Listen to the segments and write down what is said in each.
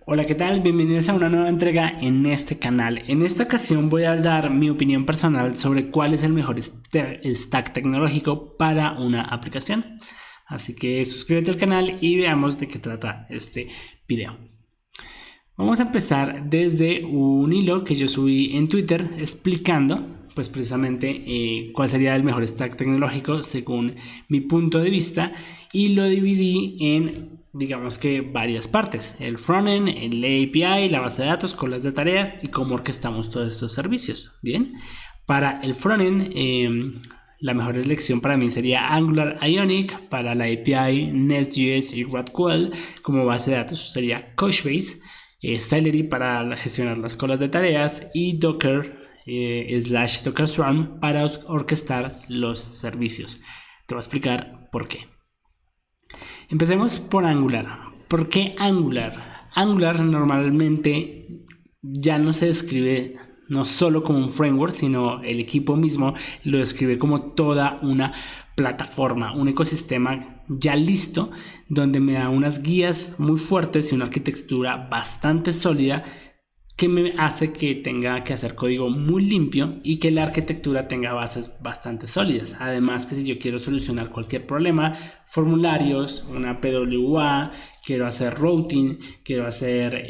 Hola, ¿qué tal? Bienvenidos a una nueva entrega en este canal. En esta ocasión voy a dar mi opinión personal sobre cuál es el mejor stack tecnológico para una aplicación. Así que suscríbete al canal y veamos de qué trata este video. Vamos a empezar desde un hilo que yo subí en Twitter explicando pues precisamente cuál sería el mejor stack tecnológico según mi punto de vista, y lo dividí en, digamos que, varias partes: el frontend, el API, la base de datos, colas de tareas y cómo orquestamos todos estos servicios. Bien, para el frontend, la mejor elección para mí sería Angular Ionic. Para la API, Nest.js y GraphQL. Como base de datos sería Couchbase, Celery para gestionar las colas de tareas, y Docker /Docker Swarm para orquestar los servicios. Te voy a explicar por qué. Empecemos por Angular. ¿Por qué Angular? Angular normalmente ya no se describe no solo como un framework, sino el equipo mismo lo describe como toda una plataforma, un ecosistema ya listo, donde me da unas guías muy fuertes y una arquitectura bastante sólida que me hace que tenga que hacer código muy limpio y que la arquitectura tenga bases bastante sólidas. Además, que si yo quiero solucionar cualquier problema, formularios, una PWA, quiero hacer routing, quiero hacer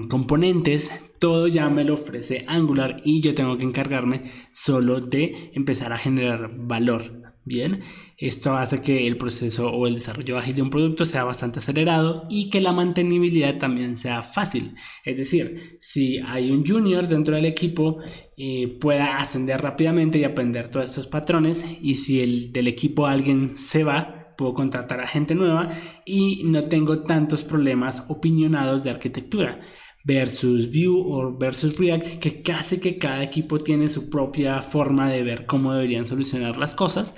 componentes, todo ya me lo ofrece Angular y yo tengo que encargarme solo de empezar a generar valor. Bien, esto hace que el proceso o el desarrollo ágil de un producto sea bastante acelerado y que la mantenibilidad también sea fácil. Es decir, si hay un junior dentro del equipo, pueda ascender rápidamente y aprender todos estos patrones, y si del equipo alguien se va, puedo contratar a gente nueva y no tengo tantos problemas opinionados de arquitectura versus Vue o versus React, que casi que cada equipo tiene su propia forma de ver cómo deberían solucionar las cosas,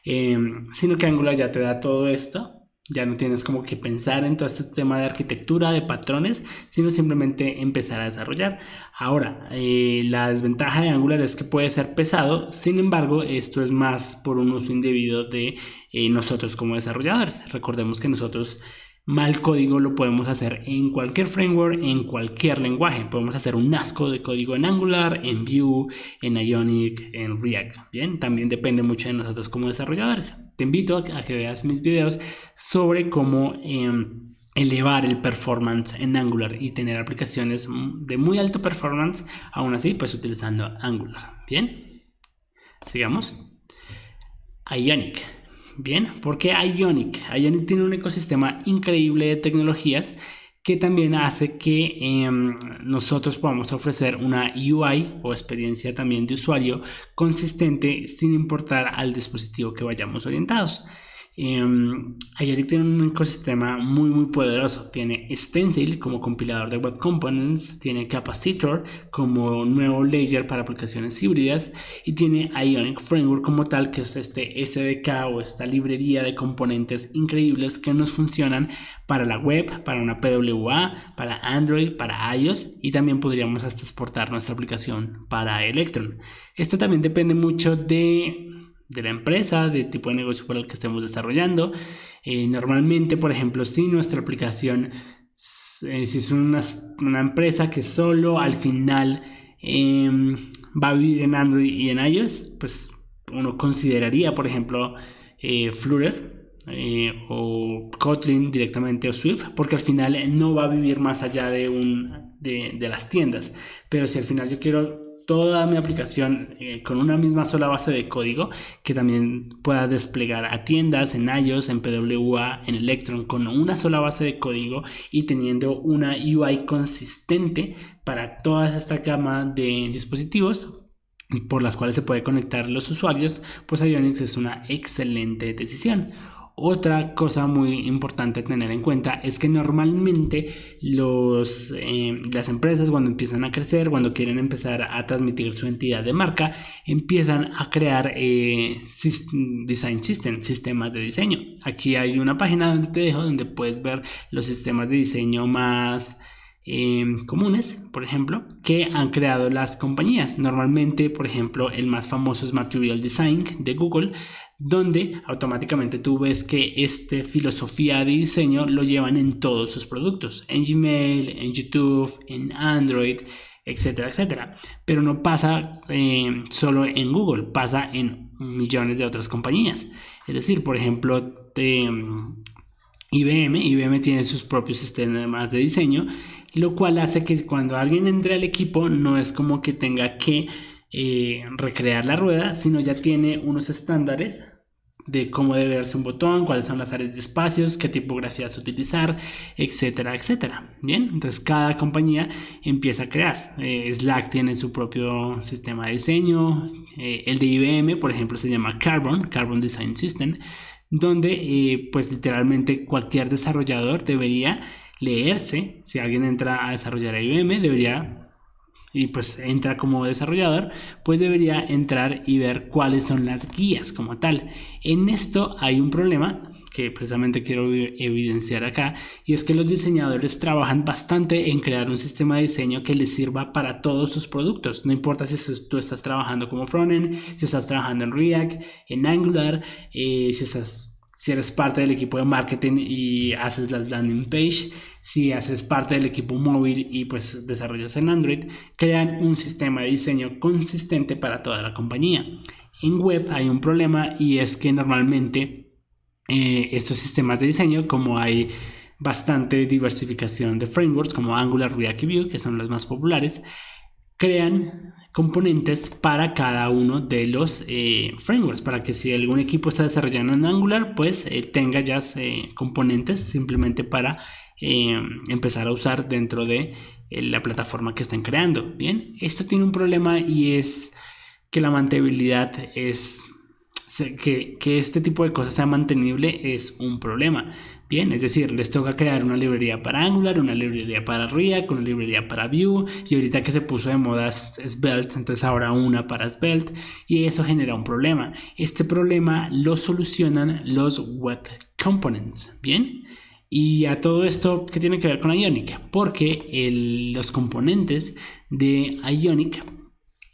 sino que Angular ya te da todo esto. Ya no tienes como que pensar en todo este tema de arquitectura, de patrones, sino simplemente empezar a desarrollar. Ahora, la desventaja de Angular es que puede ser pesado. Sin embargo, esto es más por un uso indebido de nosotros como desarrolladores. Recordemos que nosotros mal código lo podemos hacer en cualquier framework, en cualquier lenguaje. Podemos hacer un asco de código en Angular, en Vue, en Ionic, en React. Bien, también depende mucho de nosotros como desarrolladores. Te invito a que veas mis videos sobre cómo elevar el performance en Angular y tener aplicaciones de muy alto performance, aún así pues utilizando Angular. Bien, sigamos. Ionic. Bien, ¿por qué Ionic? Ionic tiene un ecosistema increíble de tecnologías que también hace que nosotros podamos ofrecer una UI o experiencia también de usuario consistente sin importar al dispositivo que vayamos orientados. Ionic tiene un ecosistema muy poderoso. Tiene Stencil como compilador de web components, tiene Capacitor como nuevo layer para aplicaciones híbridas, y tiene Ionic Framework como tal, que es este SDK o esta librería de componentes increíbles que nos funcionan para la web, para una PWA, para Android, para iOS, y también podríamos hasta exportar nuestra aplicación para Electron. Esto también depende mucho de la empresa, del tipo de negocio por el que estemos desarrollando. Normalmente, por ejemplo, si nuestra aplicación, si es una empresa que solo al final va a vivir en Android y en iOS, pues uno consideraría, por ejemplo, Flutter o Kotlin directamente, o Swift, porque al final no va a vivir más allá de las tiendas. Pero si al final yo quiero toda mi aplicación con una misma sola base de código, que también pueda desplegar a tiendas en iOS, en PWA, en Electron, con una sola base de código y teniendo una UI consistente para toda esta gama de dispositivos por las cuales se puede conectar los usuarios, pues Ionic es una excelente decisión. Otra cosa muy importante a tener en cuenta es que normalmente las empresas, cuando empiezan a crecer, cuando quieren empezar a transmitir su entidad de marca, empiezan a crear design system, sistemas de diseño. Aquí hay una página donde te dejo, donde puedes ver los sistemas de diseño más comunes, por ejemplo, que han creado las compañías. Normalmente, por ejemplo, el más famoso es Material Design de Google, donde automáticamente tú ves que esta filosofía de diseño lo llevan en todos sus productos, en Gmail, en YouTube, en Android, etcétera, etcétera. Pero no pasa solo en Google, pasa en millones de otras compañías. Es decir, por ejemplo, IBM tiene sus propios sistemas de diseño, lo cual hace que cuando alguien entre al equipo no es como que tenga que recrear la rueda, sino ya tiene unos estándares de cómo debe verse un botón, cuáles son las áreas de espacios, qué tipografías utilizar, etcétera, etcétera. Bien, entonces cada compañía empieza a crear. Slack tiene su propio sistema de diseño. El de IBM, por ejemplo, se llama Carbon Design System, donde pues literalmente cualquier desarrollador debería leerse. Si alguien entra a desarrollar a IBM, y pues entra como desarrollador, pues debería entrar y ver cuáles son las guías como tal. En esto hay un problema que precisamente quiero evidenciar acá, y es que los diseñadores trabajan bastante en crear un sistema de diseño que les sirva para todos sus productos. No importa si tú estás trabajando como frontend, si estás trabajando en React, en Angular, si eres parte del equipo de marketing y haces la landing page, si haces parte del equipo móvil y pues desarrollas en Android, crean un sistema de diseño consistente para toda la compañía. En web hay un problema, y es que normalmente estos sistemas de diseño, como hay bastante diversificación de frameworks como Angular, React y Vue, que son los más populares, crean componentes para cada uno de los frameworks, para que si algún equipo está desarrollando en Angular, pues tenga ya componentes simplemente para empezar a usar dentro de la plataforma que estén creando. Bien, esto tiene un problema, y es que la mantenibilidad que este tipo de cosas sea mantenible es un problema. Bien, es decir, les toca crear una librería para Angular, una librería para React, una librería para Vue, y ahorita que se puso de moda Svelte, entonces ahora una para Svelte, y eso genera un problema. Este problema lo solucionan los Web Components. Bien, y a todo esto, ¿qué tiene que ver con Ionic? Porque los componentes de Ionic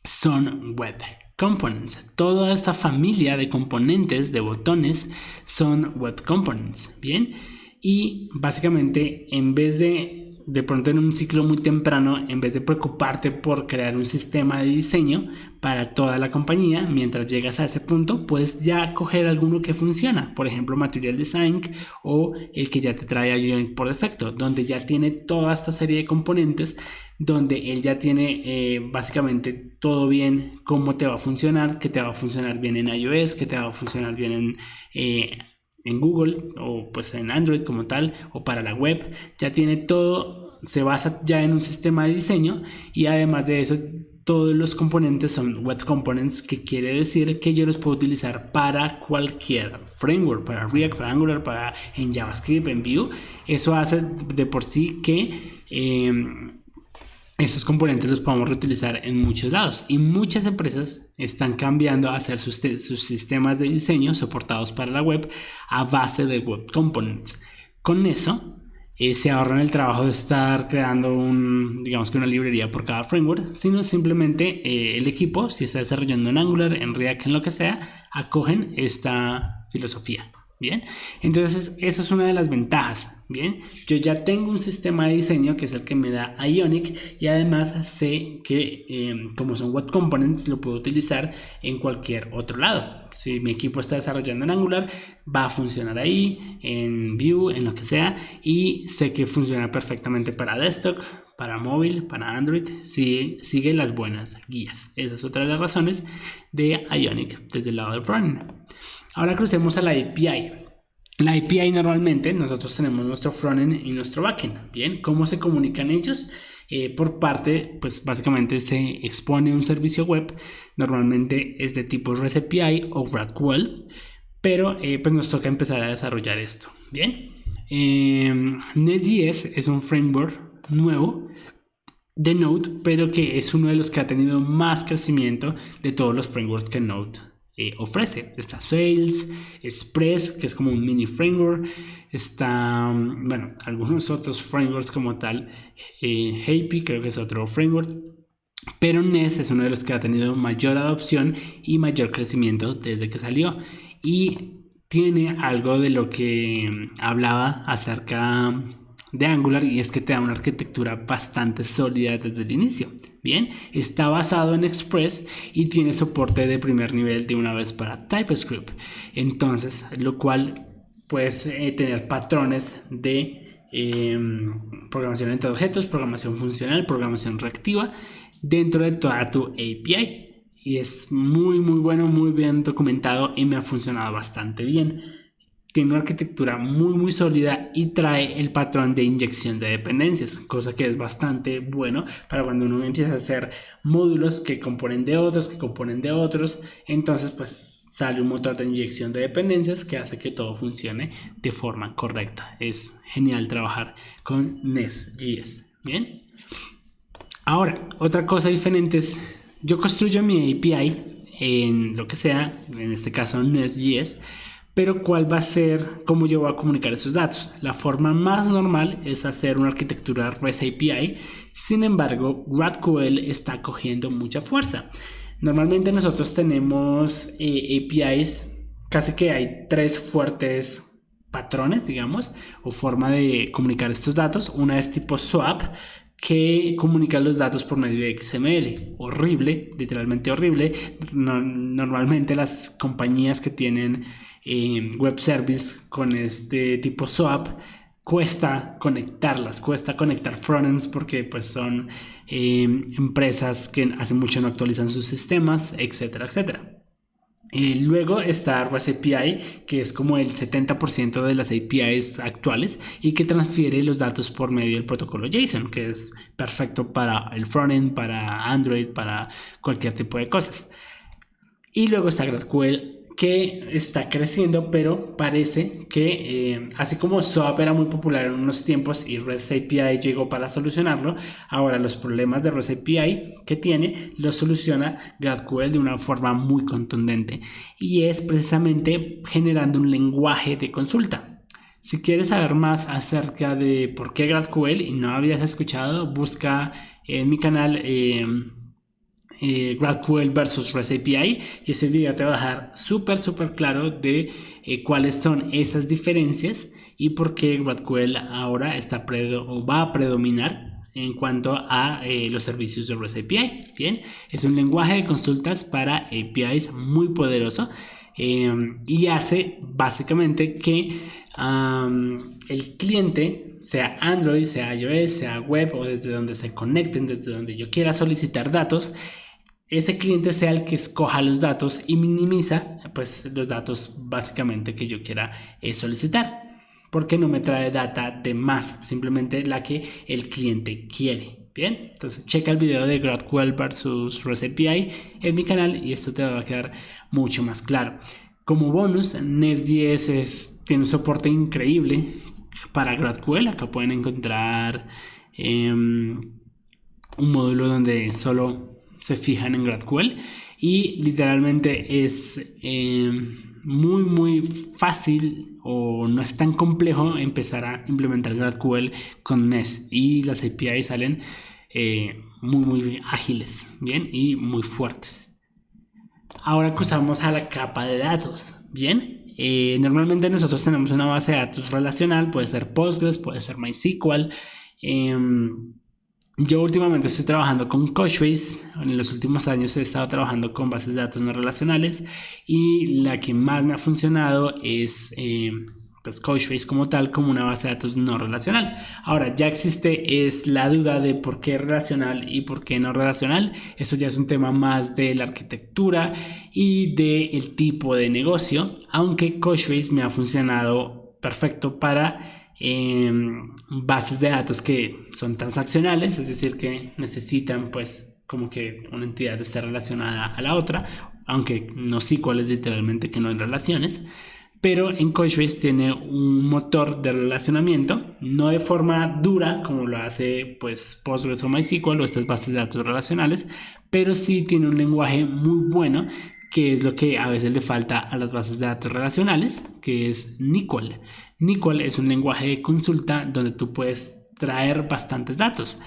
son Web Components. Toda esta familia de componentes, de botones, son Web Components. Bien, y básicamente, en vez de pronto en un ciclo muy temprano, en vez de preocuparte por crear un sistema de diseño para toda la compañía, mientras llegas a ese punto, puedes ya coger alguno que funciona, por ejemplo Material Design, o el que ya te trae Ionic por defecto, donde ya tiene toda esta serie de componentes, donde él ya tiene básicamente todo bien, cómo te va a funcionar, que te va a funcionar bien en iOS, que te va a funcionar bien en Google, o pues en Android como tal, o para la web. Ya tiene todo, se basa ya en un sistema de diseño, y además de eso, todos los componentes son Web Components, que quiere decir que yo los puedo utilizar para cualquier framework, para React, para Angular, en JavaScript, en Vue. Eso hace de por sí que estos componentes los podemos reutilizar en muchos lados, y muchas empresas están cambiando a hacer sus sistemas de diseño soportados para la web a base de Web Components. Con eso se ahorran el trabajo de estar creando digamos que una librería por cada framework, sino simplemente el equipo, si está desarrollando en Angular, en React, en lo que sea, acogen esta filosofía. Bien, entonces eso es una de las ventajas. Bien, yo ya tengo un sistema de diseño que es el que me da Ionic, y además sé que como son Web Components, lo puedo utilizar en cualquier otro lado. Si mi equipo está desarrollando en Angular, va a funcionar ahí, en Vue, en lo que sea, y sé que funciona perfectamente para desktop, para móvil, para Android, si sigue las buenas guías. Esa es otra de las razones de Ionic desde el lado del frontend. Ahora crucemos a la API. La API, normalmente nosotros tenemos nuestro frontend y nuestro backend. Bien, ¿cómo se comunican ellos? Por parte, pues básicamente se expone un servicio web. Normalmente es de tipo REST API o GraphQL, pero pues nos toca empezar a desarrollar esto. Bien, Nest.js es un framework nuevo de Node, pero que es uno de los que ha tenido más crecimiento de todos los frameworks que Node ofrece. Está Sales, Express, que es como un mini framework. Está, bueno, algunos otros frameworks como tal. Happy, creo que es otro framework. Pero Nest es uno de los que ha tenido mayor adopción y mayor crecimiento desde que salió. Y tiene algo de lo que hablaba acerca de Angular, y es que te da una arquitectura bastante sólida desde el inicio. Bien, está basado en Express y tiene soporte de primer nivel de una vez para TypeScript. Entonces, lo cual puedes tener patrones de programación entre objetos, programación funcional, programación reactiva dentro de toda tu API. Y es muy bueno, muy bien documentado y me ha funcionado bastante bien. Tiene una arquitectura muy sólida y trae el patrón de inyección de dependencias, cosa que es bastante bueno para cuando uno empieza a hacer módulos que componen de otros, entonces pues sale un motor de inyección de dependencias que hace que todo funcione de forma correcta. Es genial trabajar con Nest.js. Bien, ahora otra cosa diferente es, yo construyo mi API en lo que sea, en este caso Nest.js, pero ¿cuál va a ser cómo yo voy a comunicar esos datos? La forma más normal es hacer una arquitectura REST API. Sin embargo, GraphQL está cogiendo mucha fuerza. Normalmente nosotros tenemos APIs, casi que hay 3 fuertes patrones, digamos, o forma de comunicar estos datos. Una es tipo SOAP, que comunica los datos por medio de XML. Horrible, literalmente horrible. Normalmente las compañías que tienen web service con este tipo SOAP cuesta conectar frontends porque pues son empresas que hace mucho no actualizan sus sistemas, etcétera. Luego está REST API, que es como el 70% de las APIs actuales y que transfiere los datos por medio del protocolo JSON, que es perfecto para el frontend, para Android, para cualquier tipo de cosas. Y luego está GraphQL, que está creciendo, pero parece que así como SOAP era muy popular en unos tiempos y REST API llegó para solucionarlo, ahora los problemas de REST API que tiene los soluciona GraphQL de una forma muy contundente, y es precisamente generando un lenguaje de consulta. Si quieres saber más acerca de por qué GraphQL y no habías escuchado, busca en mi canal GraphQL versus REST API, y ese video te va a dejar súper claro de cuáles son esas diferencias y por qué GraphQL ahora va a predominar en cuanto a los servicios de REST API. Bien, es un lenguaje de consultas para APIs muy poderoso y hace básicamente que el cliente, sea Android, sea iOS, sea web o desde donde se conecten, desde donde yo quiera solicitar datos, ese cliente sea el que escoja los datos y minimiza pues los datos básicamente que yo quiera solicitar, porque no me trae data de más, simplemente la que el cliente quiere. Bien, entonces checa el video de GraphQL versus REST API en mi canal y esto te va a quedar mucho más claro. Como bonus, Nest.js tiene un soporte increíble para GraphQL. Acá pueden encontrar un módulo donde solo se fijan en GraphQL y literalmente es muy fácil o no es tan complejo empezar a implementar GraphQL con Nest, y las APIs salen muy ágiles, bien, y muy fuertes. Ahora cruzamos a la capa de datos. Bien, normalmente nosotros tenemos una base de datos relacional, puede ser Postgres, puede ser MySQL. Yo últimamente estoy trabajando con Couchbase. En los últimos años he estado trabajando con bases de datos no relacionales y la que más me ha funcionado es pues Couchbase como tal, como una base de datos no relacional. Ahora ya existe es la duda de por qué relacional y por qué no relacional. Eso ya es un tema más de la arquitectura y del tipo de negocio, aunque Couchbase me ha funcionado perfecto para bases de datos que son transaccionales, es decir, que necesitan pues como que una entidad esté relacionada a la otra, aunque no SQL es literalmente que no hay relaciones. Pero en Couchbase tiene un motor de relacionamiento, no de forma dura como lo hace pues Postgres o MySQL o estas bases de datos relacionales, pero sí tiene un lenguaje muy bueno que es lo que a veces le falta a las bases de datos relacionales, que es NQL. NQL es un lenguaje de consulta donde tú puedes traer bastantes datos.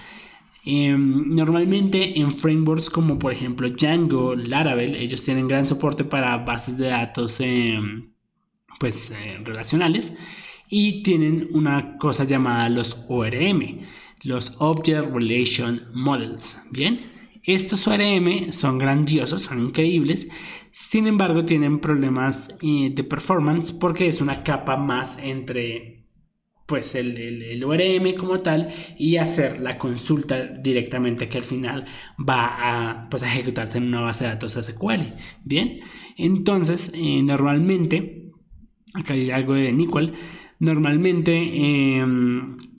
Normalmente en frameworks como por ejemplo Django, Laravel, ellos tienen gran soporte para bases de datos relacionales, y tienen una cosa llamada los ORM, los Object Relation Models. Bien, estos ORM son grandiosos, son increíbles. Sin embargo, tienen problemas de performance porque es una capa más entre pues el ORM como tal y hacer la consulta directamente, que al final va a, pues, a ejecutarse en una base de datos SQL. Bien, entonces normalmente, acá hay algo de NQL. Normalmente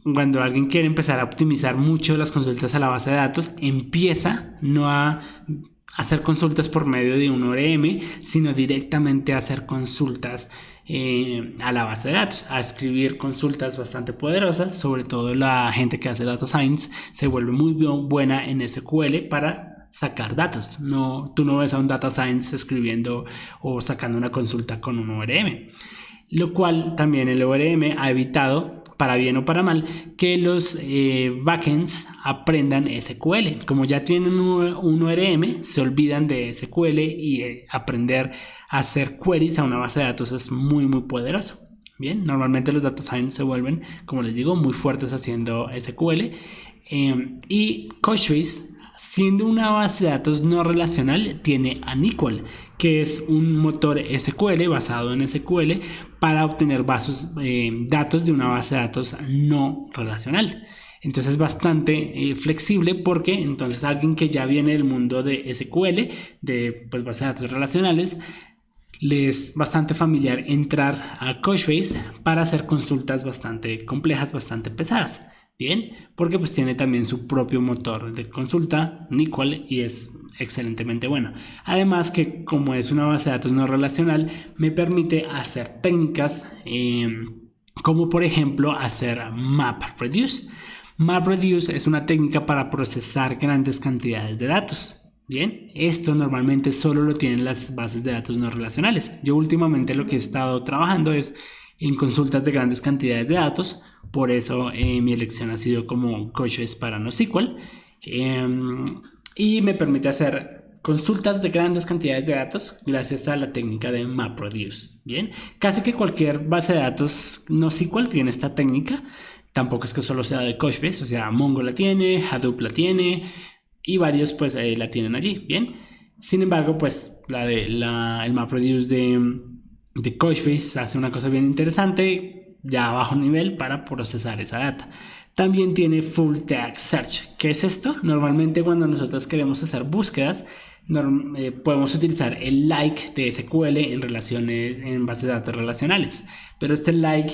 cuando alguien quiere empezar a optimizar mucho las consultas a la base de datos, empieza no a hacer consultas por medio de un ORM, sino directamente a hacer consultas a la base de datos, a escribir consultas bastante poderosas. Sobre todo la gente que hace data science se vuelve muy buena en SQL para sacar datos. Tú no ves a un data science escribiendo o sacando una consulta con un ORM, lo cual también el ORM ha evitado, para bien o para mal, que los backends aprendan SQL. Como ya tienen un ORM, se olvidan de SQL, y aprender a hacer queries a una base de datos es muy poderoso. Bien, normalmente los data science se vuelven, como les digo, muy fuertes haciendo SQL, y Couchbase, siendo una base de datos no relacional, tiene a NQL, que es un motor SQL basado en SQL para obtener datos de una base de datos no relacional. Entonces es bastante flexible, porque entonces alguien que ya viene del mundo de SQL, de bases de datos relacionales, le es bastante familiar entrar a Couchbase para hacer consultas bastante complejas, bastante pesadas. Bien, porque pues tiene también su propio motor de consulta, NQL, y es excelentemente bueno. Además que, como es una base de datos no relacional, me permite hacer técnicas como por ejemplo hacer MapReduce. MapReduce es una técnica para procesar grandes cantidades de datos. Bien, esto normalmente solo lo tienen las bases de datos no relacionales. Yo últimamente lo que he estado trabajando es en consultas de grandes cantidades de datos. Por eso mi elección ha sido como Couchbase para NoSQL, y me permite hacer consultas de grandes cantidades de datos gracias a la técnica de MapReduce. Bien, casi que cualquier base de datos NoSQL tiene esta técnica. Tampoco es que solo sea de Couchbase, o sea, Mongo la tiene, Hadoop la tiene, y varios pues la tienen allí. Bien, sin embargo, pues el MapReduce de Couchbase hace una cosa bien interesante, ya a bajo nivel, para procesar esa data. También tiene Full Text Search. ¿Qué es esto? Normalmente cuando nosotros queremos hacer búsquedas, podemos utilizar el like de SQL en bases de datos relacionales, pero este like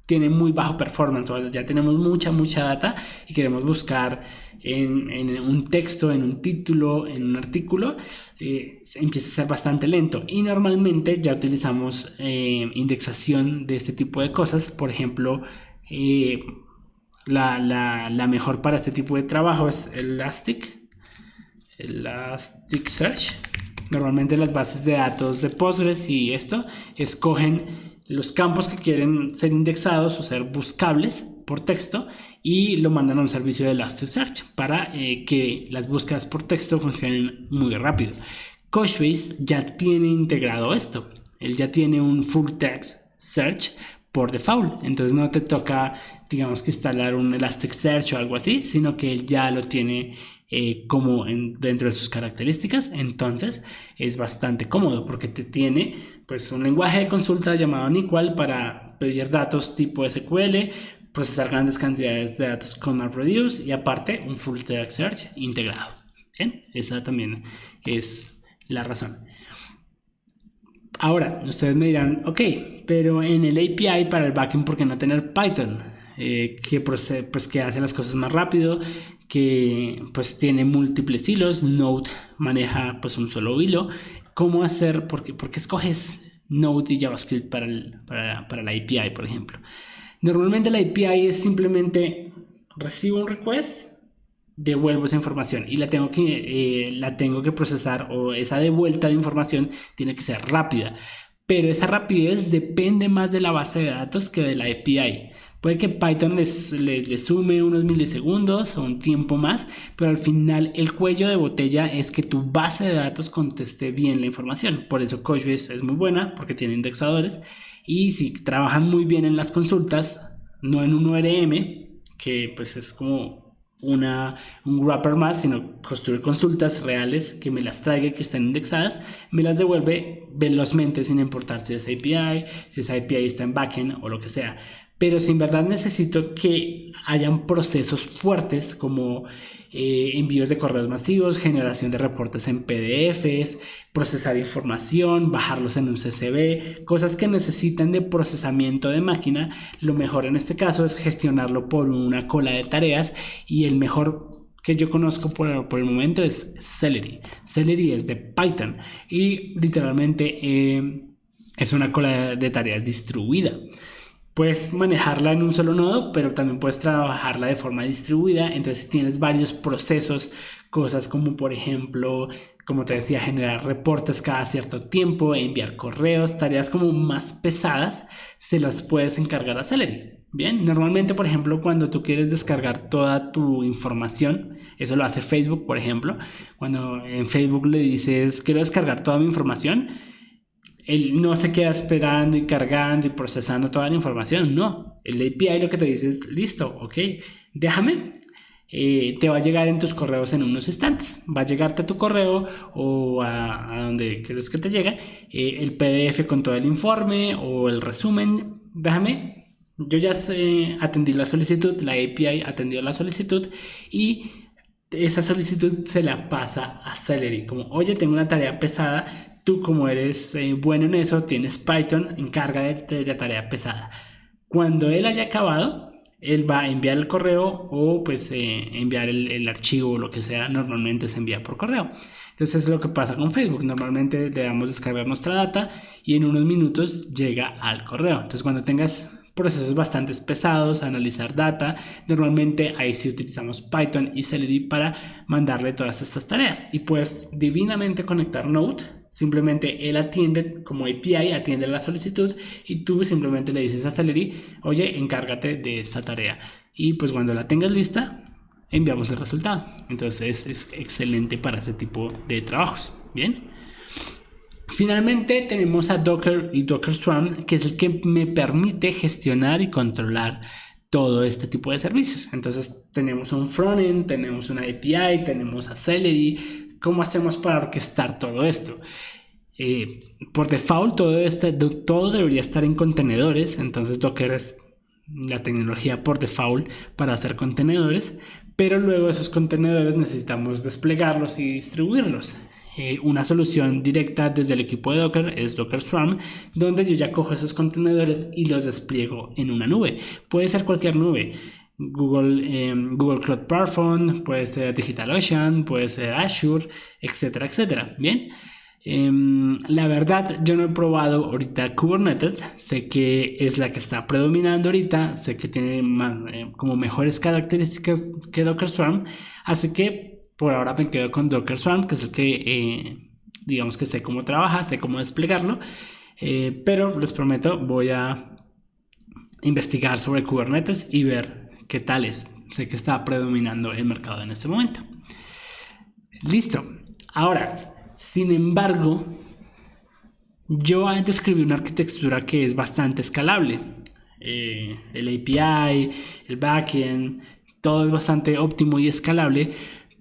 tiene muy bajo performance. Ya tenemos mucha data y queremos buscar en un texto, en un título, en un artículo, empieza a ser bastante lento, y normalmente ya utilizamos indexación de este tipo de cosas. Por ejemplo, la mejor para este tipo de trabajo es Elasticsearch. Normalmente las bases de datos de Postgres y esto escogen los campos que quieren ser indexados o ser buscables por texto, y lo mandan a un servicio de Elasticsearch para que las búsquedas por texto funcionen muy rápido. Couchbase ya tiene integrado esto. Él ya tiene un Full Text Search por default, entonces no te toca, digamos, que instalar un Elasticsearch o algo así, sino que él ya lo tiene como dentro de sus características. Entonces es bastante cómodo porque te tiene pues un lenguaje de consulta llamado NQL para pedir datos tipo SQL, procesar grandes cantidades de datos con MapReduce, y aparte un Full Text Search integrado. Bien, esa también es la razón. Ahora, ustedes me dirán, ok, pero en el API para el backend, ¿por qué no tener Python? Que hace las cosas más rápido, que pues tiene múltiples hilos. Node maneja pues un solo hilo. ¿Cómo hacer? ¿Por qué escoges Node y JavaScript para la API, por ejemplo? Normalmente la API es simplemente recibo un request, devuelvo esa información y la tengo que procesar, o esa devuelta de información tiene que ser rápida. Pero esa rapidez depende más de la base de datos que de la API. Puede que Python le sume unos milisegundos o un tiempo más, pero al final el cuello de botella es que tu base de datos conteste bien la información. Por eso Couchbase es muy buena, porque tiene indexadores, y si trabajan muy bien en las consultas, no en un ORM, que pues es como un wrapper más, sino construir consultas reales que me las traiga, que estén indexadas, me las devuelve velozmente sin importar si esa API está en backend o lo que sea. Pero si en verdad necesito que hayan procesos fuertes como envíos de correos masivos, generación de reportes en PDFs, procesar información, bajarlos en un CSV, cosas que necesitan de procesamiento de máquina, lo mejor en este caso es gestionarlo por una cola de tareas, y el mejor que yo conozco por el momento es Celery. Celery es de Python y literalmente es una cola de tareas distribuida. Puedes manejarla en un solo nodo, pero también puedes trabajarla de forma distribuida. Entonces tienes varios procesos, cosas como por ejemplo, como te decía, generar reportes cada cierto tiempo, enviar correos, tareas como más pesadas, se las puedes encargar a Celery. Bien, normalmente por ejemplo cuando tú quieres descargar toda tu información, eso lo hace Facebook por ejemplo, cuando en Facebook le dices quiero descargar toda mi información, él no se queda esperando y cargando y procesando toda la información, no. El API lo que te dice es, listo, ok, déjame, te va a llegar en tus correos en unos instantes. Va a llegarte a tu correo o a donde quieres que te llegue el PDF con todo el informe o el resumen. Déjame, yo ya atendí la solicitud, la API atendió la solicitud y esa solicitud se la pasa a Celery. Como, oye, tengo una tarea pesada. Tú como eres bueno en eso, tienes Python, encárgate de la tarea pesada. Cuando él haya acabado, él va a enviar el correo o pues enviar el archivo o lo que sea. Normalmente se envía por correo. Entonces es lo que pasa con Facebook. Normalmente le damos descargar nuestra data y en unos minutos llega al correo. Entonces cuando tengas procesos bastante pesados, analizar data, normalmente ahí sí utilizamos Python y Celery para mandarle todas estas tareas. Y puedes divinamente conectar Node. Simplemente él atiende como API, atiende la solicitud y tú simplemente le dices a Celery, oye, encárgate de esta tarea. Y pues cuando la tengas lista, enviamos el resultado. Entonces es excelente para ese tipo de trabajos. Bien. Finalmente tenemos a Docker y Docker Swarm, que es el que me permite gestionar y controlar todo este tipo de servicios. Entonces tenemos un frontend, tenemos una API, tenemos a Celery. ¿Cómo hacemos para orquestar todo esto? Por default todo debería estar en contenedores. Entonces Docker es la tecnología por default para hacer contenedores, pero luego esos contenedores necesitamos desplegarlos y distribuirlos. Una solución directa desde el equipo de Docker es Docker Swarm, donde yo ya cojo esos contenedores y los despliego en una nube. Puede ser cualquier nube. Google Cloud Platform, puede ser DigitalOcean, puede ser Azure, etcétera, etcétera. Bien. La verdad yo no he probado ahorita Kubernetes, sé que es la que está predominando ahorita, sé que tiene como mejores características que Docker Swarm, así que por ahora me quedo con Docker Swarm, que es el que digamos que sé cómo trabaja, sé cómo desplegarlo, pero les prometo voy a investigar sobre Kubernetes y ver qué tal es. Sé que está predominando el mercado en este momento. Listo. Ahora, sin embargo, yo describí una arquitectura que es bastante escalable. El API, el backend, todo es bastante óptimo y escalable,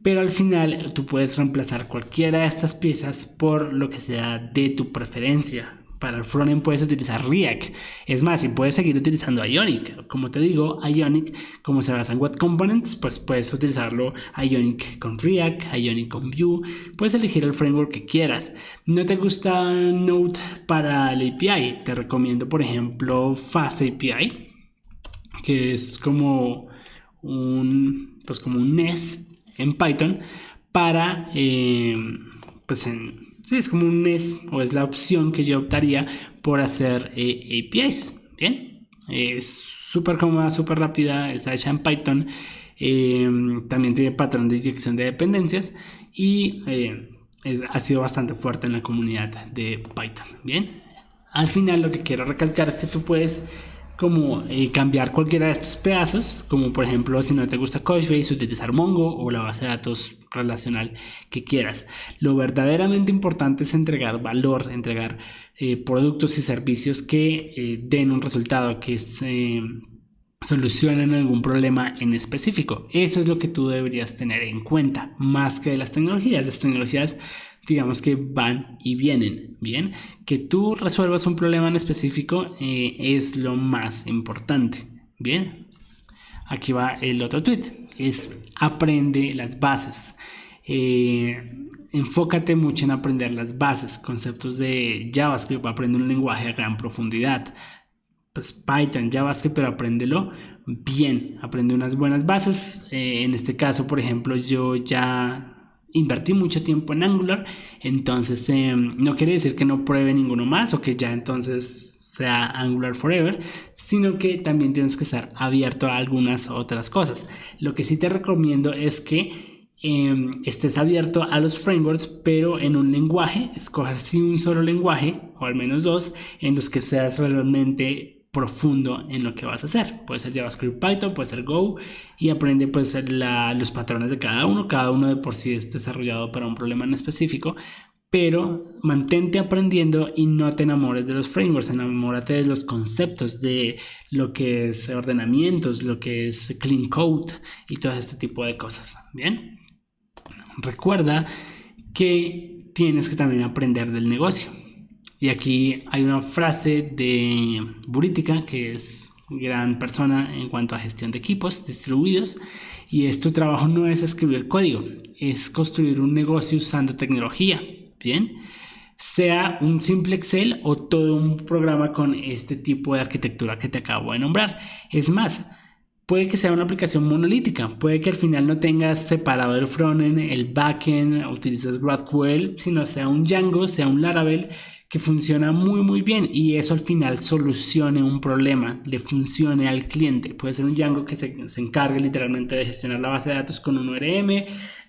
pero al final tú puedes reemplazar cualquiera de estas piezas por lo que sea de tu preferencia. Para el frontend puedes utilizar React. Es más, si puedes seguir utilizando Ionic. Como te digo, Ionic, como se basa en Web Components, pues puedes utilizarlo Ionic con React, Ionic con Vue. Puedes elegir el framework que quieras. ¿No te gusta Node para el API? Te recomiendo, por ejemplo, FastAPI, que es como un NES en Python para, sí, es como un NES, o es la opción que yo optaría por hacer APIs. Bien, Es súper cómoda, súper rápida, está hecha en Python. También tiene patrón de inyección de dependencias y ha sido bastante fuerte en la comunidad de Python. Bien, al final lo que quiero recalcar es que tú puedes como cambiar cualquiera de estos pedazos, como por ejemplo si no te gusta Couchbase, utilizar Mongo o la base de datos relacional que quieras. Lo verdaderamente importante es entregar valor, entregar productos y servicios que den un resultado, que solucionen algún problema en específico. Eso es lo que tú deberías tener en cuenta, más que de las tecnologías. Las tecnologías, digamos que van y vienen, ¿bien? Que tú resuelvas un problema en específico es lo más importante, ¿bien? Aquí va el otro tweet, es aprende las bases. Enfócate mucho en aprender las bases, conceptos de JavaScript, aprende un lenguaje a gran profundidad. Pues Python, JavaScript, pero apréndelo bien, aprende unas buenas bases. En este caso, por ejemplo, yo ya invertí mucho tiempo en Angular, entonces no quiere decir que no pruebe ninguno más o que ya entonces sea Angular Forever, sino que también tienes que estar abierto a algunas otras cosas. Lo que sí te recomiendo es que estés abierto a los frameworks, pero en un lenguaje, escojas sí un solo lenguaje o al menos dos en los que seas realmente profundo en lo que vas a hacer. Puede ser JavaScript, Python, puede ser Go, y aprende pues los patrones de cada uno de por sí es desarrollado para un problema en específico, pero mantente aprendiendo y no te enamores de los frameworks, enamórate de los conceptos, de lo que es ordenamientos, lo que es clean code y todo este tipo de cosas. Bien, recuerda que tienes que también aprender del negocio. Y aquí hay una frase de Buritica, que es gran persona en cuanto a gestión de equipos distribuidos, y tu trabajo no es escribir código, es construir un negocio usando tecnología. Bien, sea un simple Excel o todo un programa con este tipo de arquitectura que te acabo de nombrar. Es más, puede que sea una aplicación monolítica, puede que al final no tengas separado el frontend, el backend, utilices GraphQL, sino sea un Django, sea un Laravel, que funciona muy bien y eso al final solucione un problema, le funcione al cliente. Puede ser un Django que se encargue literalmente de gestionar la base de datos con un ORM,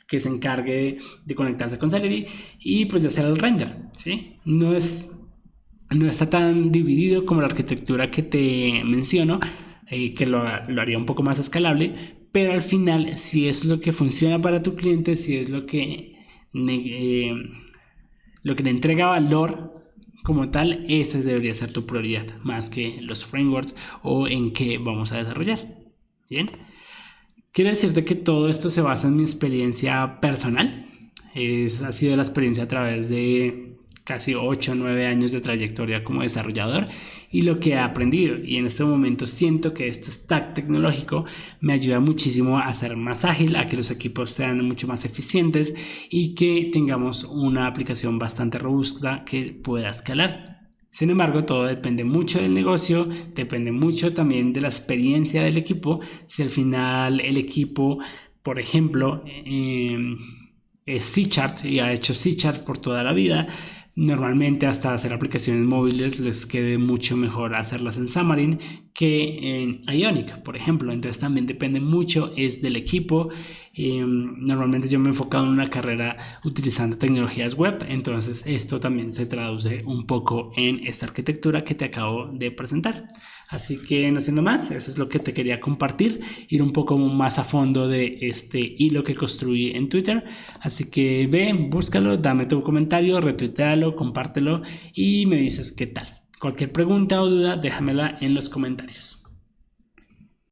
que se encargue de conectarse con Celery y pues de hacer el render, ¿sí? No está tan dividido como la arquitectura que te menciono, que lo haría un poco más escalable, pero al final si es lo que funciona para tu cliente, si es lo que le entrega valor como tal, esa debería ser tu prioridad, más que los frameworks o en qué vamos a desarrollar. Bien, quiero decirte que todo esto se basa en mi experiencia personal. Ha sido la experiencia a través de casi 8 o 9 años de trayectoria como desarrollador y lo que he aprendido, y en este momento siento que este stack tecnológico me ayuda muchísimo a ser más ágil, a que los equipos sean mucho más eficientes y que tengamos una aplicación bastante robusta que pueda escalar. Sin embargo, todo depende mucho del negocio, depende mucho también de la experiencia del equipo. Si al final el equipo, por ejemplo, es C# y ha hecho C# por toda la vida, normalmente hasta hacer aplicaciones móviles les quede mucho mejor hacerlas en Xamarin que en Ionic, por ejemplo. Entonces también depende mucho es del equipo. Normalmente yo me he enfocado en una carrera utilizando tecnologías web, entonces esto también se traduce un poco en esta arquitectura que te acabo de presentar. Así que no siendo más, eso es lo que te quería compartir, ir un poco más a fondo de este hilo que construí en Twitter. Así que ve, búscalo, dame tu comentario, retuitealo, compártelo y me dices qué tal. Cualquier pregunta o duda, déjamela en los comentarios.